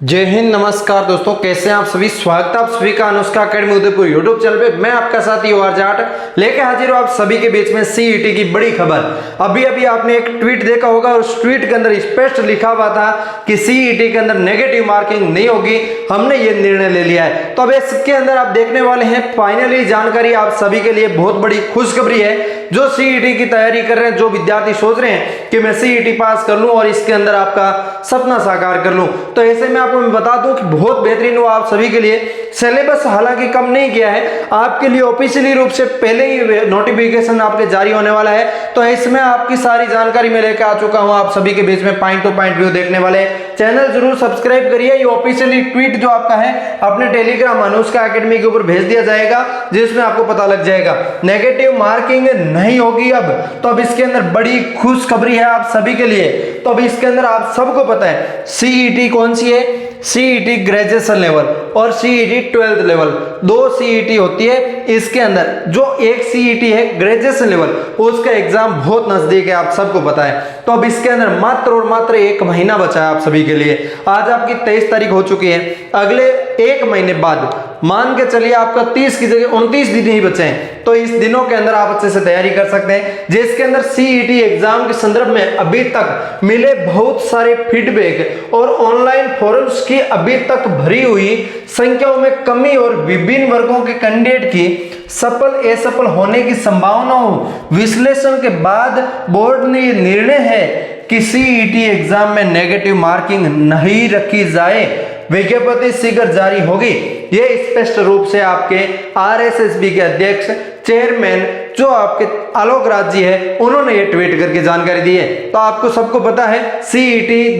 जय हिंद, नमस्कार दोस्तों, कैसे हैं आप सभी। स्वागत है आप सभी का Anushka academy Udaipur YouTube channel पे। मैं आपका साथी OR जाट लेके हाजिर हूं आप सभी के बीच में सीईटी की बड़ी खबर। अभी आपने एक ट्वीट देखा होगा और उस ट्वीट के अंदर स्पष्ट लिखा हुआ था कि सीईटी के अंदर नेगेटिव मार्किंग नहीं होगी, हमने ये निर्णय ले लिया है। तो अब इसके अंदर आप देखने वाले हैं फाइनली जानकारी आप सभी के लिए बहुत बड़ी खुशखबरी है। जो सीईटी की तैयारी कर रहे हैं, जो विद्यार्थी सोच रहे हैं कि मैं सीईटी पास कर लूं और इसके अंदर आपका सपना साकार कर लूं, तो ऐसे में आपको मैं बता दूं कि बहुत बेहतरीन हो आप सभी के लिए। सिलेबस हालांकि कम नहीं किया है, आपके लिए ऑफिशियली रूप से पहले ही नोटिफिकेशन आपके जारी होने वाला है। तो इसमें आपकी सारी जानकारी मैं लेकर आ चुका हूं, आप सभी के बीच में पॉइंट टू पॉइंट व्यू देखने वाले। चैनल जरूर सब्सक्राइब करिए। ये ऑफिशियली ट्वीट जो आपका है अपने टेलीग्राम अनुष्का अकेडमी के ऊपर भेज दिया जाएगा, जिसमें आपको पता लग जाएगा नेगेटिव मार्किंग नहीं होगी अब। तो अब इसके अंदर बड़ी खुशखबरी है आप सभी के लिए। तो अब इसके अंदर आप सबको पता है सीईटी कौन सी है, सीईटी ग्रेजुएशन लेवल और सीईटी 12th लेवल, दो सीईटी होती है। इसके अंदर जो एक सीईटी है ग्रेजुएशन लेवल, उसका एग्जाम बहुत नजदीक है, आप सबको पता है। तो अब इसके अंदर मात्र और मात्र एक महीना बचा है आप सभी के लिए। आज आपकी 23 तारीख हो चुकी है। अगले एक महीने बाद मान के चलिए आपका 30 की जगह 29 दिन ही बचे हैं। तो इस दिनों के अंदर आप अच्छे से तैयारी कर सकते हैं, जिसके अंदर सीईटी एग्जाम के संदर्भ में अभी तक मिले बहुत सारे फीडबैक और ऑनलाइन फोरम्स की अभी तक भरी हुई संख्याओं में कमी और विभिन्न वर्गों के कैंडिडेट की सफल असफल होने की संभावनाओं विश्लेषण के बाद बोर्ड ने यह निर्णय है कि सीईटी एग्जाम में नेगेटिव मार्किंग नहीं रखी जाए। विज्ञप्ति शीघ्र जारी होगी। ये स्पष्ट रूप से आपके आरएसएसबी के अध्यक्ष चेयरमैन जो आपके आलोक राज जी है, उन्होंने ये ट्वीट करके जानकारी दी है। तो आपको सबको पता है सीईटी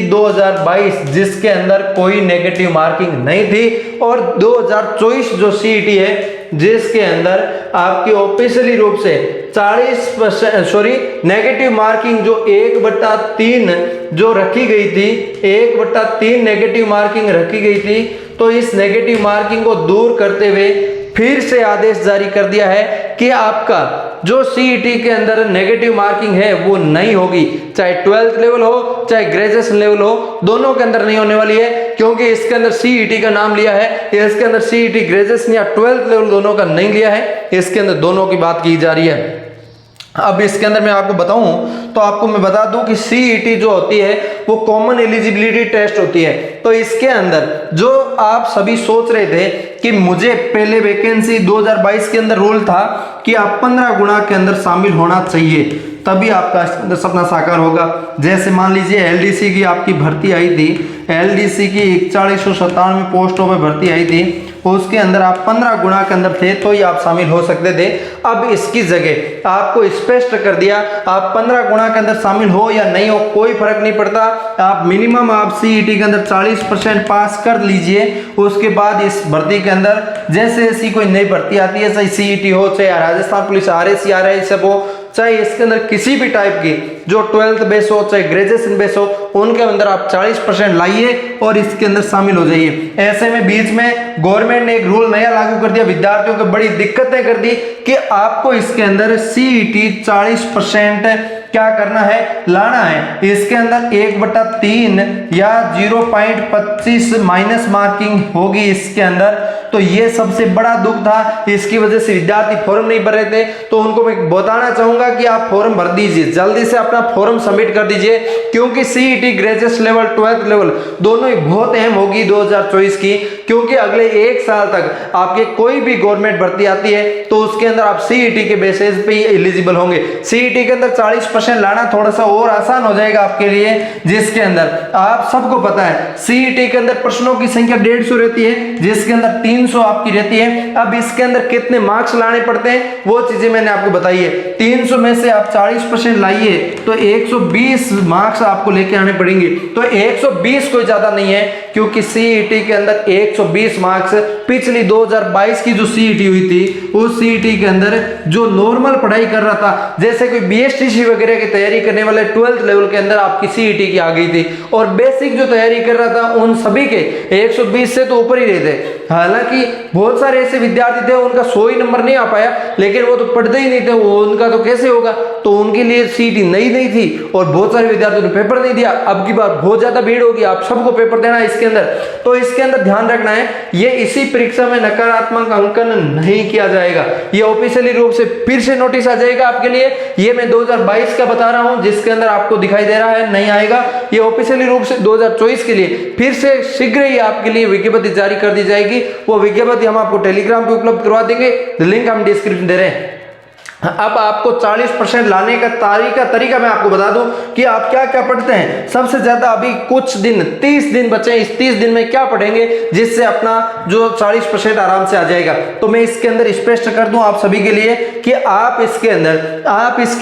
2022 जिसके अंदर कोई नेगेटिव मार्किंग नहीं थी, और 2024 जो सीईटी है जिसके अंदर आपकी ऑफिशियली रूप से 40% नेगेटिव मार्किंग जो 1/3 जो रखी गई थी, 1/3 नेगेटिव मार्किंग रखी गई थी। तो इस नेगेटिव मार्किंग को दूर करते हुए फिर से आदेश जारी कर दिया है कि आपका जो सीईटी के अंदर नेगेटिव मार्किंग है वो नहीं होगी, चाहे 12th लेवल हो चाहे ग्रेजुएशन लेवल हो, दोनों के अंदर नहीं होने वाली है। क्योंकि इसके अंदर सीईटी का नाम लिया है, इसके अंदर सीईटी ग्रेजुएशन या 12th लेवल दोनों का नहीं लिया है, इसके अंदर दोनों की बात की जा रही है। अब इसके अंदर मैं आपको बताऊं तो आपको मैं बता दूं कि सीईटी जो होती है वो कॉमन एलिजिबिलिटी टेस्ट होती है। तो इसके अंदर जो आप सभी सोच रहे थे कि मुझे पहले वैकेंसी 2022 के अंदर रूल था कि आप 15 गुणा के अंदर शामिल होना चाहिए, तभी आपका सपना साकार होगा। जैसे मान लीजिए एलडीसी की आपकी भर्ती आई थी, एलडीसी की 4197 पोस्टों में भर्ती आई थी, उसके अंदर आप 15 गुणा के अंदर थे तो ही आप शामिल हो सकते थे। अब इसकी जगह आपको स्पष्ट कर दिया, आप 15 गुणा के अंदर शामिल हो या नहीं हो कोई फर्क नहीं पड़ता, आप मिनिमम आप सीईटी के अंदर 40% पास कर लीजिए। उसके बाद इस भर्ती के अंदर जैसे ऐसी कोई नई भर्ती आती है, चाहे सीईटी हो चाहे राजस्थान पुलिस RSC RI सब हो, चाहे इसके अंदर किसी भी टाइप की जो 12th बेस हो चाहे ग्रेजुएशन बेस हो, उनके अंदर आप 40% लाइए और इसके अंदर शामिल हो जाइए। ऐसे में बीच में गवर्नमेंट ने एक रूल नया लागू कर दिया, विद्यार्थियों को बड़ी दिक्कतें कर दी कि आपको इसके अंदर सीईटी 40% क्या करना है, लाना है। इसके अंदर 1/3 या 0.25 माइनस मार्किंग होगी इसके अंदर। तो ये सबसे बड़ा दुख था, इसकी वजह से विद्यार्थी फॉर्म नहीं भर रहे थे। तो उनको मैं बताना चाहूंगा कि आप फॉर्म भर दीजिए, जल्दी से अपना फॉर्म सबमिट कर दीजिए, क्योंकि CET graduation level 12th level दोनों ही बहुत अहम होगी 2024 की। क्योंकि अगले एक साल तक आपके कोई भी गवर्नमेंट भर्ती आती है तो उसके अंदर आप सीईटी के बेसिस पे ही एलिजिबल होंगे। सीईटी के अंदर 40% लाना थोड़ा सा और आसान हो जाएगा आपके लिए, जिसके अंदर आप सबको पता है सीईटी के अंदर प्रश्नों की संख्या 150 रहती है, जिसके अंदर 300 आपकी रहती है। अब इसके अंदर कितने मार्क्स लाने पड़ते हैं वो चीजें मैंने आपको बताई है। 300 में से आप 40% लाइए तो 120 मार्क्स आपको लेके आने पड़ेंगे। तो 120 कोई ज्यादा नहीं है, क्योंकि सीईटी के अंदर 120 मार्क्स पिछली 2022 की जो सीईटी हुई थी, उस सीईटी के अंदर जो नॉर्मल पढ़ाई कर रहा था, जैसे कोई बीएसटीसी वगैरह की तैयारी करने वाले 12th लेवल के अंदर आपकी सीईटी की आ गई थी, और बेसिक जो तैयारी कर रहा था उन सभी के 120 से तो ऊपर ही रहते। हालांकि हालांकि बहुत सारे ऐसे विद्यार्थी थे उनका 100 ही नंबर नहीं आ पाया, लेकिन वो तो पढ़ते ही नहीं थे, वो उनका तो कैसे होगा, तो उनके लिए सीईटी नई थी और बहुत सारे विद्यार्थियों ने पेपर नहीं दिया। अब की बार बहुत ज्यादा भीड़ होगी, आप सबको पेपर देना है इसके अंदर, तो इसके अंदर ध्यान रखना है ये इसी परीक्षा में नकारात्मक अंकन नहीं किया जाएगा, ये ऑफिशियली रूप से फिर से नोटिस आ जाएगा आपके लिए। ये मैं 2022 का बता रहा हूं जिसके अंदर आपको दिखाई दे रहा है नहीं आएगा, ये ऑफिशियली रूप से 2024 के लिए फिर से शीघ्र ही आपके लिए विज्ञप्ति जारी कर दी जाएगी। वो विज्ञप्ति हम आपको टेलीग्राम पे उपलब्ध करवा देंगे, लिंक हम डिस्क्रिप्शन दे रहे हैं। अब आपको 40% लाने का तरीका मैं आपको बता दूं कि आप क्या क्या पढ़ते हैं। सबसे ज्यादा अभी कुछ दिन 30 दिन बचे हैं, इस 30 दिन में क्या पढ़ेंगे जिससे अपना जो 40% आराम से आ जाएगा। तो मैं इसके अंदर स्पष्ट कर दूं आप सभी के लिए कि आप इसके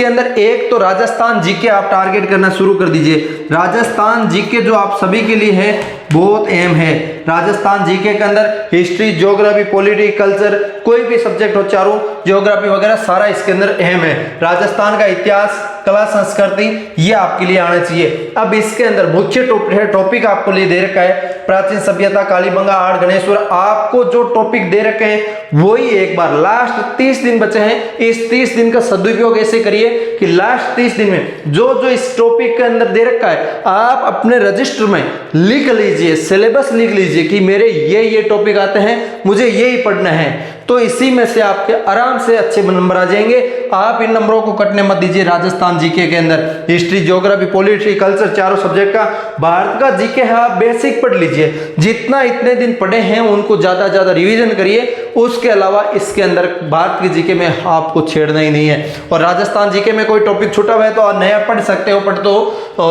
अंदर एक तो राजस्थान जीके आप टारगेट करना शुरू कर दीजिए। राजस्थान जीके जो आप सभी के लिए है बहुत अहम है। राजस्थान जीके के अंदर हिस्ट्री, ज्योग्राफी, पॉलिटी, कल्चर, कोई भी सब्जेक्ट हो, चारों ज्योग्राफी वगैरह सारा इसके अंदर अहम है। राजस्थान का इतिहास, कला, संस्कृति ये आपके लिए आना चाहिए। अब इसके अंदर मुख्य टॉपिक आपको लिए दे रखा है प्राचीन सभ्यता, कालीबंगा, आड़, गणेश्वर। आपको जो टॉपिक दे रखे हैं वही एक बार लास्ट 30 दिन बचे हैं, इस 30 दिन का सदुपयोग ऐसे करिए कि लास्ट 30 दिन में जो जो इस टॉपिक के अंदर दे रखा है आप अपने रजिस्टर में लिख लीजिए, सिलेबस लिख लीजिए कि मेरे ये टॉपिक आते हैं, मुझे यही पढ़ना है। तो इसी में से आपके आराम से अच्छे नंबर आ जाएंगे। आप इन नंबरों को कटने मत दीजिए। राजस्थान जीके के अंदर हिस्ट्री, ज्योग्राफी, पॉलिटी, कल्चर चारों सब्जेक्ट का, भारत का जीके है आप बेसिक पढ़ लीजिए। जितना इतने दिन पढ़े हैं उनको ज्यादा रिवीजन करिए। उसके अलावा इसके अंदर भारत के जीके में आपको छेड़ना ही नहीं है। और राजस्थान जीके में कोई टॉपिक छूटा हुआ है तो नया पढ़ सकते हो,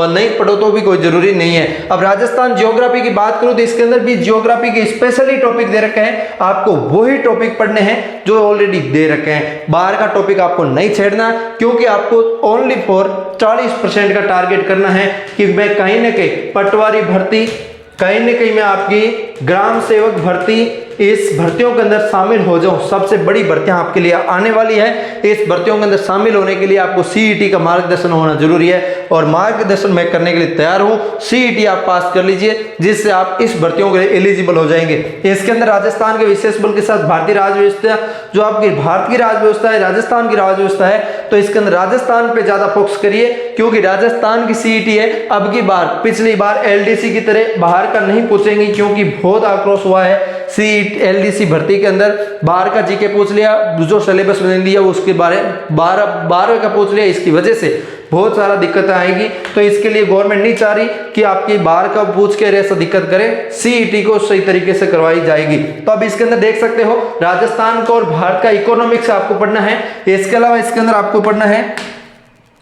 नहीं पढ़ो तो भी कोई जरूरी नहीं है। अब राजस्थान ज्योग्राफी की बात करूं तो इसके अंदर भी ज्योग्राफी के स्पेशली टॉपिक दे रखे हैं, आपको वही टॉपिक पढ़ने हैं जो ऑलरेडी दे रखे हैं। बाहर का टॉपिक आपको नहीं छेड़ना, क्योंकि आपको ओनली फॉर 40% का टारगेट करना है कि मैं कहीं ना कहीं पटवारी भर्ती, कहीं ना कहीं मैं आपकी ग्राम सेवक भर्ती, इस भर्तियों के अंदर शामिल हो जाऊं। सबसे बड़ी भर्तियां आपके लिए आने वाली है। इस भर्तियों के अंदर शामिल होने के लिए आपको सीईटी का मार्गदर्शन होना जरूरी है और मार्गदर्शन मैं करने के लिए तैयार हूं। सीईटी आप पास कर लीजिए जिससे आप इस भर्तियों के लिए एलिजिबल हो जाएंगे। इसके अंदर राजस्थान के विशेष बल के साथ भारतीय राजव्यवस्था, जो आपकी भारत की राजव्यवस्था है, राजस्थान की राजव्यवस्था है, तो इसके अंदर राजस्थान पे ज्यादा फोकस करिए, क्योंकि राजस्थान की सीईटी है। अब की बार पिछली बार एलडीसी की तरह बाहर का नहीं पूछेंगे, क्योंकि बहुत आक्रोश हुआ है सीईटी एलडीसी भर्ती के अंदर। बाहर का जीके पूछ लिया, जो सिलेबस में दिया उसके बारे 12 का पूछ लिया, इसकी वजह से बहुत सारा दिक्कतें आएगी। तो इसके लिए गवर्नमेंट नहीं चाह रही कि आपकी बाहर का पूछ के ऐसा दिक्कत करे, सीईटी को सही तरीके से करवाई जाएगी। तो अब इसके अंदर देख सकते हो राजस्थान को और भारत का इकोनॉमिक्स आपको पढ़ना है। इसके अलावा इसके अंदर आपको पढ़ना है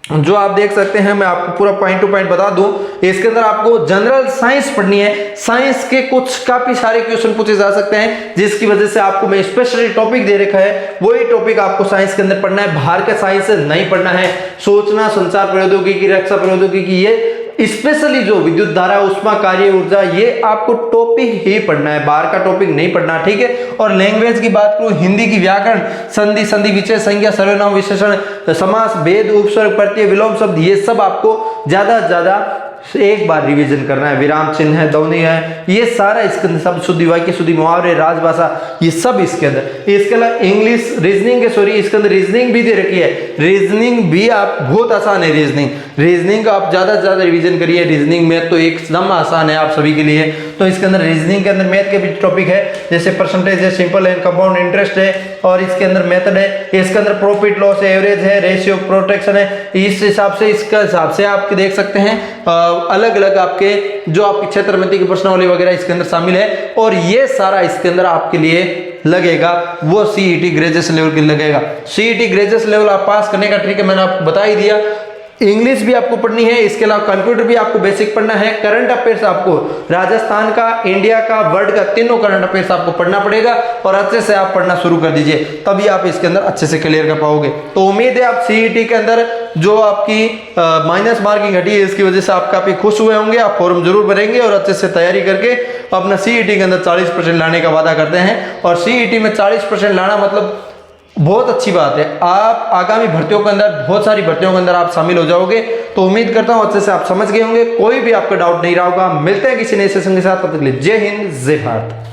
जो आप देख सकते हैं, मैं आपको पूरा पॉइंट टू पॉइंट बता दूं। इसके अंदर आपको जनरल साइंस पढ़नी है। साइंस के कुछ काफी सारे क्वेश्चन पूछे जा सकते हैं, जिसकी वजह से आपको मैं स्पेशली टॉपिक दे रखा है, वही टॉपिक आपको साइंस के अंदर पढ़ना है। बाहर के साइंस से नहीं पढ़ना है। सूचना संचार प्रौद्योगिकी, रक्षा प्रौद्योगिकी, ये स्पेशली जो विद्युत धारा, उष्मा कार्य ऊर्जा, ये आपको टॉपिक ही पढ़ना है, बाहर का टॉपिक नहीं पढ़ना, ठीक है। और लैंग्वेज की बात करूं, हिंदी की व्याकरण, संधि, संधि विच्छेद, संज्ञा, सर्वनाम, विशेषण, समास, भेद, उपसर्ग, प्रत्यय, विलोम शब्द, ये सब आपको ज्यादा एक बार रिवीजन करना है। विराम चिन्ह है, ध्वनि है, ये सारा इसके अंदर सब, शुद्धि वाक्य, शुद्धि मुहावरे, राजभाषा, ये सब इसके अंदर। इसके अलावा इंग्लिश, रीजनिंग के इसके अंदर रीजनिंग भी दे रखी है। रीजनिंग भी आप बहुत आसान है। रीजनिंग का आप ज्यादा से ज्यादा रिवीजन करिए। रीजनिंग मैथ तो एकदम आसान है आप सभी के लिए। तो इसके अंदर रीजनिंग के अंदर मैथ के भी टॉपिक है, जैसे परसेंटेज है, सिंपल एंड कंपाउंड इंटरेस्ट है, और इसके अंदर मेथड है। इसके अंदर प्रॉफिट लॉस है, एवरेज है, रेशियो प्रोटेक्शन है। इस हिसाब से, इसका हिसाब से आप देख सकते हैं अलग अलग आपके जो आपकी क्षेत्रमिति की प्रश्नावली वगैरह इसके अंदर शामिल है। और ये सारा इसके अंदर आपके लिए लगेगा, वो सीईटी ग्रेजुएशन लेवल के लगेगा। सीईटी ग्रेजुएशन लेवल आप पास करने का ट्रिक है मैंने आपको बता ही दिया। इंग्लिश भी आपको पढ़नी है, इसके अलावा कंप्यूटर भी आपको बेसिक पढ़ना है। करंट अफेयर्स आपको राजस्थान का, इंडिया का, वर्ल्ड का, तीनों करंट अफेयर्स आपको पढ़ना पड़ेगा और अच्छे से आप पढ़ना शुरू कर दीजिए, तभी आप इसके अंदर अच्छे से क्लियर कर पाओगे। तो उम्मीद है आप सीईटी के अंदर जो आपकी माइनस मार्किंग हटी है, इसकी वजह से आप काफी खुश हुए होंगे। आप फॉर्म जरूर भरेंगे और अच्छे से तैयारी करके अपना सीईटी के अंदर 40% लाने का वादा करते हैं। और सीईटी में 40% लाना मतलब बहुत अच्छी बात है। आप आगामी भर्तियों के अंदर, बहुत सारी भर्तियों के अंदर आप शामिल हो जाओगे। तो उम्मीद करता हूं अच्छे से आप समझ गए होंगे, कोई भी आपका डाउट नहीं रहा होगा। मिलते हैं किसी नए सेशन के साथ, तब तक के लिए जय हिंद, जय भारत।